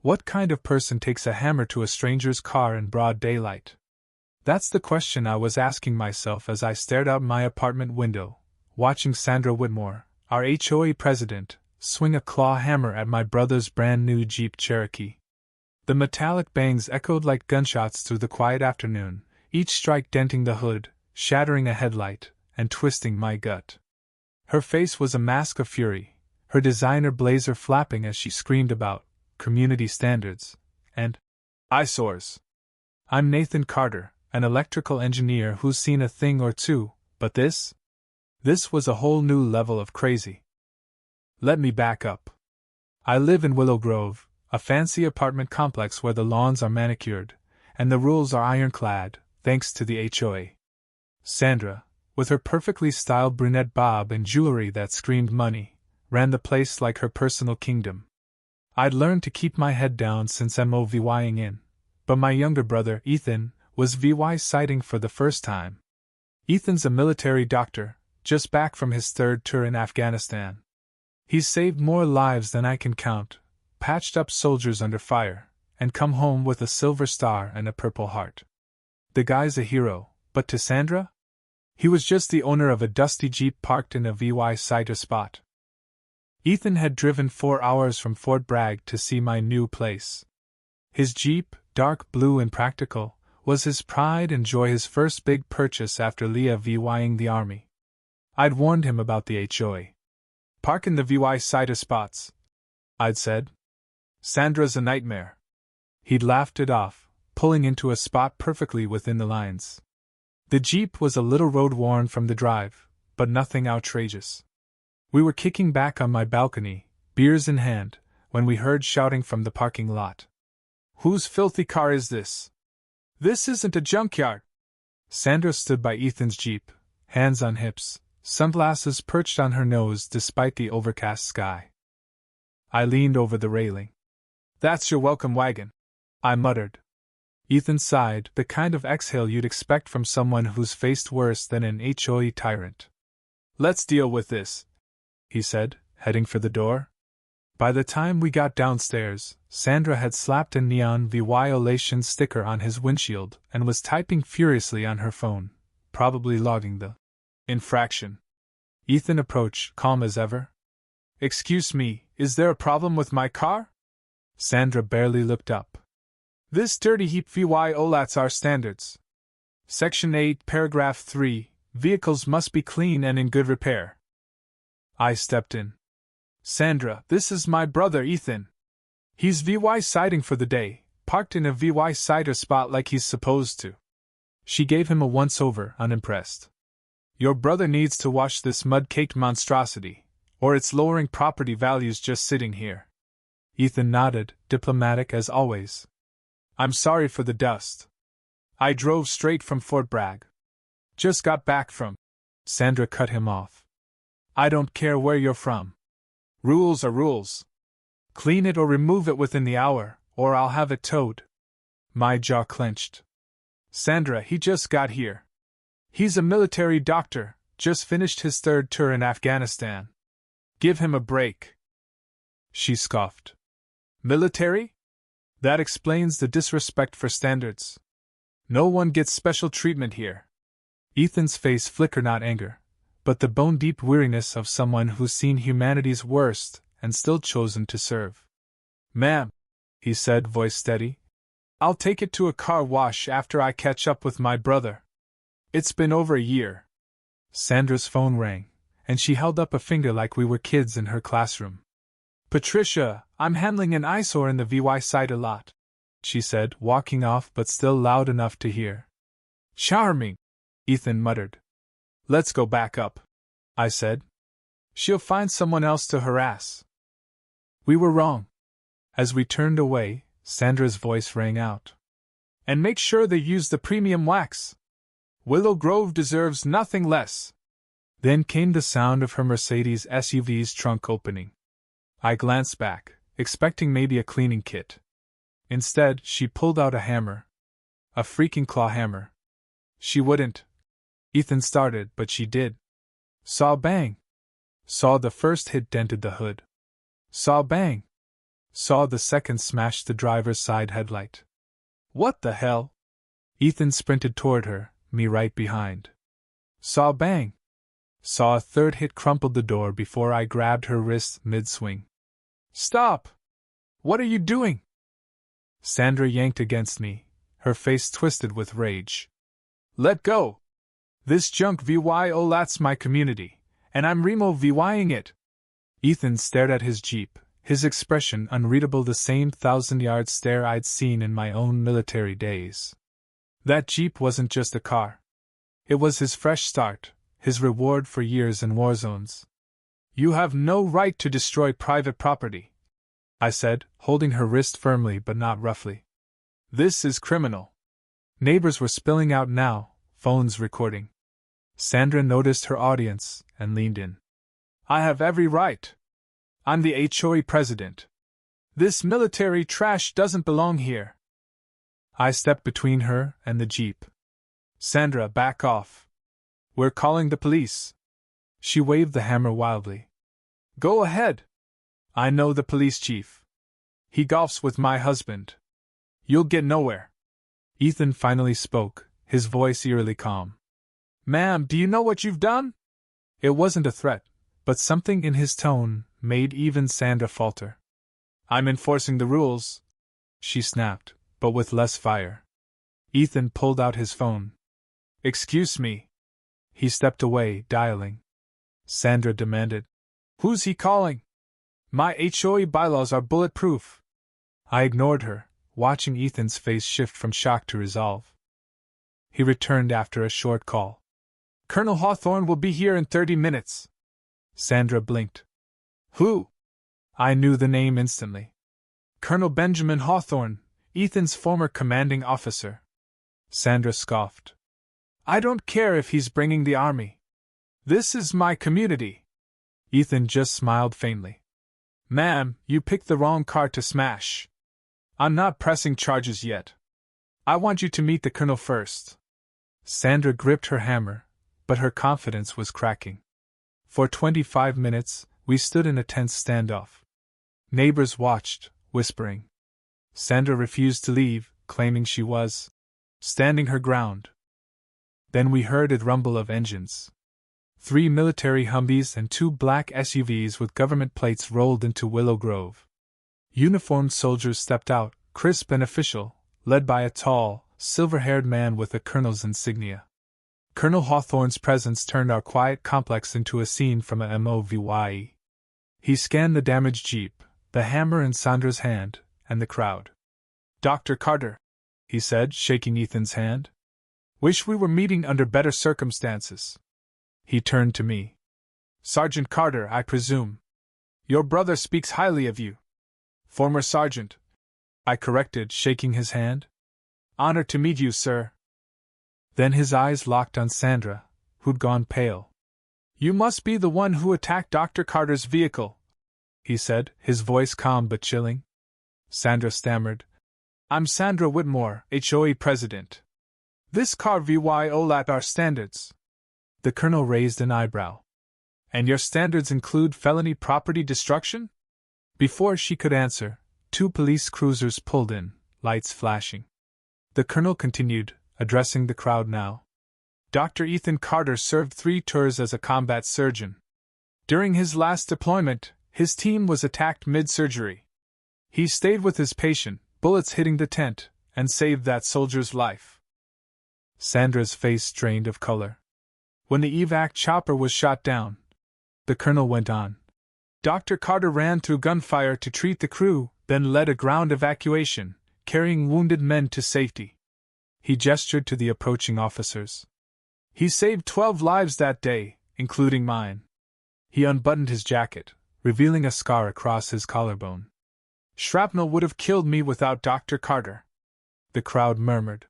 What kind of person takes a hammer to a stranger's car in broad daylight? That's the question I was asking myself as I stared out my apartment window, watching Sandra Whitmore, our HOA president, swing a claw hammer at my brother's brand new Jeep Cherokee. The metallic bangs echoed like gunshots through the quiet afternoon, each strike denting the hood, shattering a headlight, and twisting my gut. Her face was a mask of fury, her designer blazer flapping as she screamed about community standards and eyesores. I'm Nathan Carter, an electrical engineer who's seen a thing or two, but this was a whole new level of crazy. Let me back up. I live in Willow Grove, a fancy apartment complex where the lawns are manicured, and the rules are ironclad, thanks to the HOA. Sandra, with her perfectly styled brunette bob and jewelry that screamed money, ran the place like her personal kingdom. I'd learned to keep my head down since MOVYing in, but my younger brother, Ethan, was VY-siding for the first time. Ethan's a military doctor, just back from his third tour in Afghanistan. He's saved more lives than I can count, patched up soldiers under fire, and come home with a silver star and a purple heart. The guy's a hero, but to Sandra? He was just the owner of a dusty Jeep parked in a VY-sider spot. Ethan had driven 4 hours from Fort Bragg to see my new place. His Jeep, dark blue and practical, was his pride and joy, his first big purchase after Leah VYing the Army. I'd warned him about the HOA. Park in the VY-sider spots, I'd said. Sandra's a nightmare. He'd laughed it off, pulling into a spot perfectly within the lines. The Jeep was a little road-worn from the drive, but nothing outrageous. We were kicking back on my balcony, beers in hand, when we heard shouting from the parking lot. Whose filthy car is this? This isn't a junkyard. Sandra stood by Ethan's Jeep, hands on hips, sunglasses perched on her nose despite the overcast sky. I leaned over the railing. That's your welcome wagon, I muttered. Ethan sighed, the kind of exhale you'd expect from someone who's faced worse than an HOA tyrant. Let's deal with this, he said, heading for the door. By the time we got downstairs, Sandra had slapped a neon violation sticker on his windshield and was typing furiously on her phone, probably logging the infraction. Ethan approached, calm as ever. Excuse me, is there a problem with my car? Sandra barely looked up. This dirty heap violates our standards. Section 8, paragraph 3, vehicles must be clean and in good repair. I stepped in. Sandra, this is my brother Ethan. He's VY-siding for the day, parked in a VY-sider spot like he's supposed to. She gave him a once-over, unimpressed. Your brother needs to wash this mud-caked monstrosity, or it's lowering property values just sitting here. Ethan nodded, diplomatic as always. I'm sorry for the dust. I drove straight from Fort Bragg. Just got back from. Sandra cut him off. I don't care where you're from. Rules are rules. Clean it or remove it within the hour, or I'll have it towed. My jaw clenched. Sandra, he just got here. He's a military doctor, just finished his third tour in Afghanistan. Give him a break. She scoffed. Military? That explains the disrespect for standards. No one gets special treatment here. Ethan's face flickered not anger, but the bone-deep weariness of someone who's seen humanity's worst and still chosen to serve. Ma'am, he said, voice steady, I'll take it to a car wash after I catch up with my brother. It's been over a year. Sandra's phone rang, and she held up a finger like we were kids in her classroom. Patricia, I'm handling an eyesore in the VY-sider lot, she said, walking off but still loud enough to hear. Charming, Ethan muttered. Let's go back up, I said. She'll find someone else to harass. We were wrong. As we turned away, Sandra's voice rang out. And make sure they use the premium wax. Willow Grove deserves nothing less. Then came the sound of her Mercedes SUV's trunk opening. I glanced back, expecting maybe a cleaning kit. Instead, she pulled out a hammer. A freaking claw hammer. She wouldn't. Ethan started, but she did. Saw bang. Saw the first hit dented the hood. Saw bang. Saw the second smash the driver's side headlight. What the hell? Ethan sprinted toward her, me right behind. Saw a bang. Saw a third hit crumpled the door before I grabbed her wrist mid-swing. Stop! What are you doing? Sandra yanked against me, her face twisted with rage. Let go! This junk VYO that's my community, and I'm Remo VYing it. Ethan stared at his Jeep, his expression unreadable, the same 1,000-yard stare I'd seen in my own military days. That Jeep wasn't just a car. It was his fresh start, his reward for years in war zones. You have no right to destroy private property, I said, holding her wrist firmly but not roughly. This is criminal. Neighbors were spilling out now, phones recording. Sandra noticed her audience and leaned in. I have every right. I'm the HOA president. This military trash doesn't belong here. I stepped between her and the Jeep. Sandra, back off. We're calling the police. She waved the hammer wildly. Go ahead. I know the police chief. He golfs with my husband. You'll get nowhere. Ethan finally spoke, his voice eerily calm. Ma'am, do you know what you've done? It wasn't a threat, but something in his tone made even Sandra falter. I'm enforcing the rules, she snapped, but with less fire. Ethan pulled out his phone. Excuse me. He stepped away, dialing. Sandra demanded. Who's he calling? My HOA bylaws are bulletproof. I ignored her, watching Ethan's face shift from shock to resolve. He returned after a short call. Colonel Hawthorne will be here in 30 minutes. Sandra blinked. Who? I knew the name instantly. Colonel Benjamin Hawthorne, Ethan's former commanding officer. Sandra scoffed. I don't care if he's bringing the army. This is my community. Ethan just smiled faintly. Ma'am, you picked the wrong car to smash. I'm not pressing charges yet. I want you to meet the colonel first. Sandra gripped her hammer, but her confidence was cracking. For 25 minutes, we stood in a tense standoff. Neighbors watched, whispering. Sandra refused to leave, claiming she was standing her ground. Then we heard a rumble of engines. 3 military Humvees and 2 black SUVs with government plates rolled into Willow Grove. Uniformed soldiers stepped out, crisp and official, led by a tall, silver-haired man with a colonel's insignia. Colonel Hawthorne's presence turned our quiet complex into a scene from a movie. He scanned the damaged Jeep, the hammer in Sandra's hand, and the crowd. Dr. Carter, he said, shaking Ethan's hand. Wish we were meeting under better circumstances. He turned to me. Sergeant Carter, I presume. Your brother speaks highly of you. Former sergeant, I corrected, shaking his hand. Honor to meet you, sir. Then his eyes locked on Sandra, who'd gone pale. You must be the one who attacked Dr. Carter's vehicle, he said, his voice calm but chilling. Sandra stammered. I'm Sandra Whitmore, HOA president. This car VYO at our standards. The colonel raised an eyebrow. And your standards include felony property destruction? Before she could answer, 2 police cruisers pulled in, lights flashing. The colonel continued, addressing the crowd now. Dr. Ethan Carter served 3 tours as a combat surgeon. During his last deployment, his team was attacked mid-surgery. He stayed with his patient, bullets hitting the tent, and saved that soldier's life. Sandra's face drained of color. When the evac chopper was shot down, the colonel went on. Dr. Carter ran through gunfire to treat the crew, then led a ground evacuation, carrying wounded men to safety. He gestured to the approaching officers. He saved 12 lives that day, including mine. He unbuttoned his jacket, revealing a scar across his collarbone. Shrapnel would have killed me without Dr. Carter. The crowd murmured.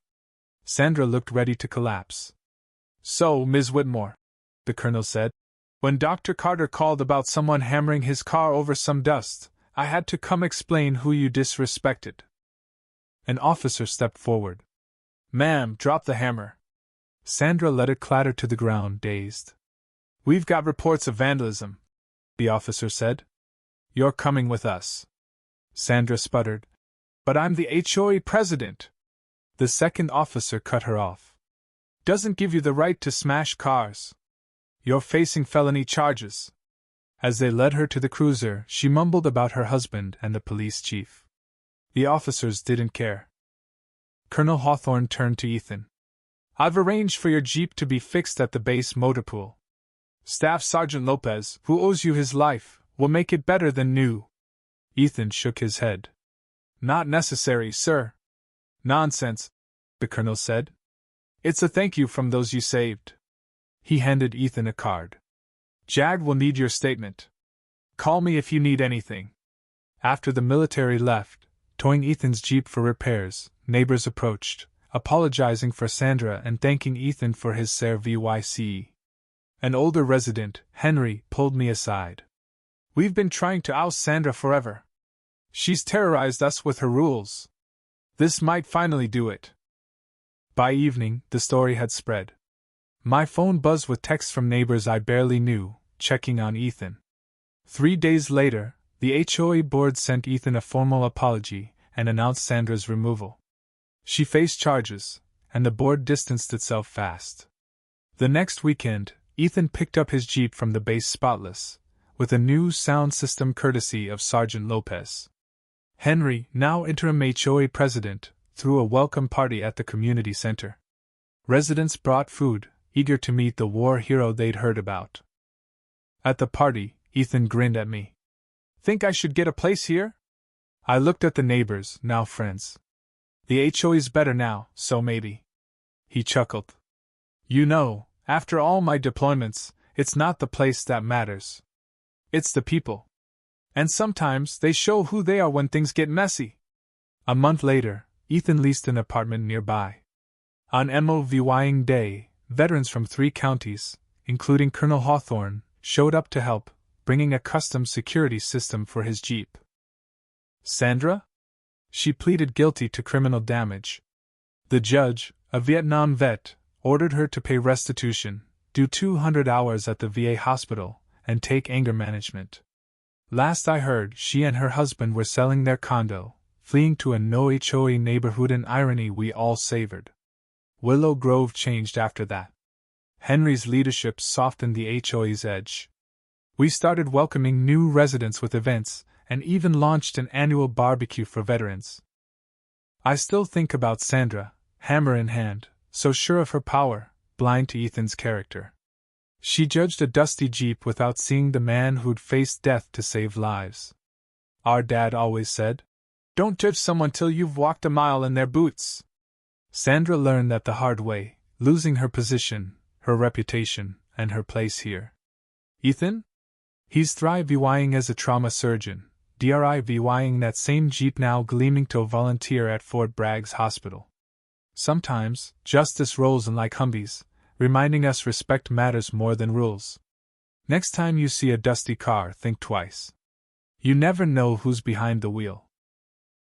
Sandra looked ready to collapse. So, Ms. Whitmore, the colonel said, when Dr. Carter called about someone hammering his car over some dust, I had to come explain who you disrespected. An officer stepped forward. Ma'am, drop the hammer. Sandra let it clatter to the ground, dazed. We've got reports of vandalism, the officer said. You're coming with us. Sandra sputtered. But I'm the HOA president. The second officer cut her off. Doesn't give you the right to smash cars. You're facing felony charges. As they led her to the cruiser, she mumbled about her husband and the police chief. The officers didn't care. Colonel Hawthorne turned to Ethan. I've arranged for your Jeep to be fixed at the base motor pool. Staff Sergeant Lopez, who owes you his life, will make it better than new. Ethan shook his head. Not necessary, sir. Nonsense, the colonel said. It's a thank you from those you saved. He handed Ethan a card. Jag will need your statement. Call me if you need anything. After the military left, towing Ethan's Jeep for repairs, neighbors approached, apologizing for Sandra and thanking Ethan for his service. An older resident, Henry, pulled me aside. We've been trying to oust Sandra forever. She's terrorized us with her rules. This might finally do it. By evening, the story had spread. My phone buzzed with texts from neighbors I barely knew, checking on Ethan. 3 days later, the HOA board sent Ethan a formal apology and announced Sandra's removal. She faced charges, and the board distanced itself fast. The next weekend, Ethan picked up his Jeep from the base spotless, with a new sound system courtesy of Sergeant Lopez. Henry, now interim HOA president, threw a welcome party at the community center. Residents brought food, eager to meet the war hero they'd heard about. At the party, Ethan grinned at me. Think I should get a place here? I looked at the neighbors, now friends. The HOA's better now, so maybe. He chuckled. You know, after all my deployments, it's not the place that matters. It's the people. And sometimes they show who they are when things get messy. A month later, Ethan leased an apartment nearby. On MOVYing Day, veterans from 3 counties, including Colonel Hawthorne, showed up to help, bringing a custom security system for his Jeep. Sandra? She pleaded guilty to criminal damage. The judge, a Vietnam vet, ordered her to pay restitution, do 200 hours at the VA hospital, and take anger management. Last I heard, she and her husband were selling their condo, fleeing to a no-HOA neighborhood, an irony we all savored. Willow Grove changed after that. Henry's leadership softened the HOA's edge. We started welcoming new residents with events, and even launched an annual barbecue for veterans. I still think about Sandra, hammer in hand, so sure of her power, blind to Ethan's character. She judged a dusty Jeep without seeing the man who'd faced death to save lives. Our dad always said, "Don't judge someone till you've walked a mile in their boots." Sandra learned that the hard way, losing her position, her reputation, and her place here. Ethan? He's thriving as a trauma surgeon, driving that same Jeep now gleaming to volunteer at Fort Bragg's hospital. Sometimes, justice rolls in like Humvees, reminding us respect matters more than rules. Next time you see a dusty car, think twice. You never know who's behind the wheel.